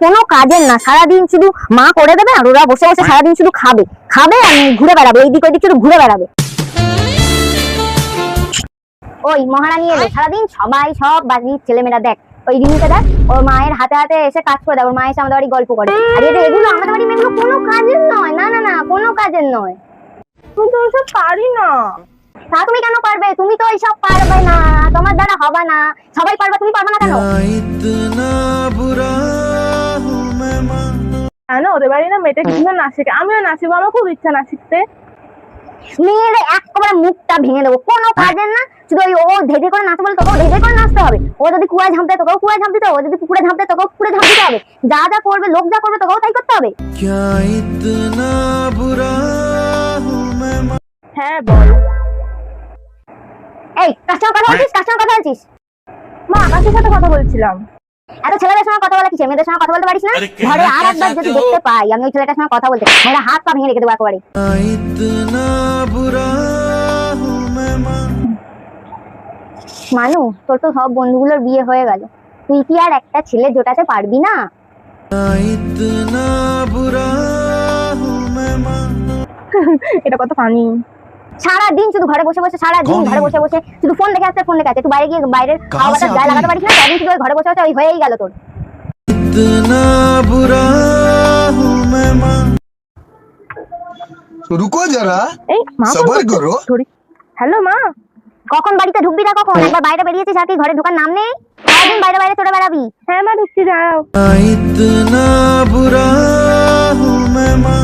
কোনো কাজের না, সারাদিন শুধু মা করে দেবে আর ওরা বসে বসে সারাদিন শুধু খাবে খাবে আর ঘুরে বেড়াবে, এইদিক ওইদিক শুধু ঘুরে বেড়াবে। ওই মহারানী এলো, সারাদিন সবাই সব বাড়ির ছেলেমেয়েরা দেখ, ওই রিমিকে দেখ, ওর মায়ের হাতে হাতে এসে কাজ করে দেয়, ওর মা এসে আমাদের বাড়ি গল্প করে। আর এগুলো আমাদের বাড়ি মেয়েগুলো কোনো কাজের নয়, না না না কোনো কাজের নয়। তুমি তো ওসব পারি না। তা তুমি কেন পারবে? তুমি তো এইসব পারবে না, তোমার দ্বারা হবে না। সবাই পারবে, তুমি পারবে না কেন? জানো ওদের বাড়ি না মেয়েটা কিছু নাচ শেখে, আমিও নাচ শিখবো, আমার খুব ইচ্ছা নাচ শিখতে। মেয়ের একেবারে মুখটা ভেঙে দেবো, কোনো কাজের না, শুধু ওই ও ধেধে করে নাচে বলে তোকেও ধেধে করে নাচতে হবে। ও যদি কুয়ায় ঝাঁপ দেয় তোকেও কুয়ায় ঝাঁপ দিতে হবে, ও যদি পুকুরে ঝাঁপ দেয় তোকেও পুকুরে ঝাঁপ দিতে হবে। যা যা করবে, লোক যা করবে তোকেও তাই করতে হবে। হ্যাঁ বল। এই কার সঙ্গে কথা বলছিস? কার সঙ্গে কথা বলছিস? মা আকাশের সাথে কথা বলছিলাম। এত ছেলেদের সঙ্গে কথা বলা কি, মেয়েদের সঙ্গে কথা বলতে পারিস না? ঘরে আর একবার যদি দেখতে পাই আমি ওই ছেলেটার সঙ্গে কথা বলতে, মেয়েরা হাত পা ভেঙে রেখে দেবো একেবারে। মানু, তোর তো সব বন্ধুগুলোর বিয়ে হয়ে গেল, তুই কি আর একটা ছেলে জোটাতে পারবি না? এটা কত ফানি। সারাদিন শুধু ঘরে বসে বসে, সারাদিন ঘরে বসে বসে শুধু ফোন দেখে আসছে, ফোন দেখে আসছে। একটু বাইরে গিয়ে বাইরের হাওয়া বাতাস গায়ে লাগাতে পারিস না? সারাদিন শুধু ওই ঘরে বসে বসে ওই হয়েই গেল তোর। रुको जरा, এই মা सबर करो। হ্যালো মা। কখন বাড়িতে ঢুকবি না? কখন একবার বাইরে বেরিয়েছিস আর কি ঘরে ঢোকার নাম নেই? সারাদিন বাইরে বাইরে চড়ে বেড়াবি। হ্যাঁ মা ঢুকছি, দাঁড়াও। इतना बुरा हूँ मैं माँ।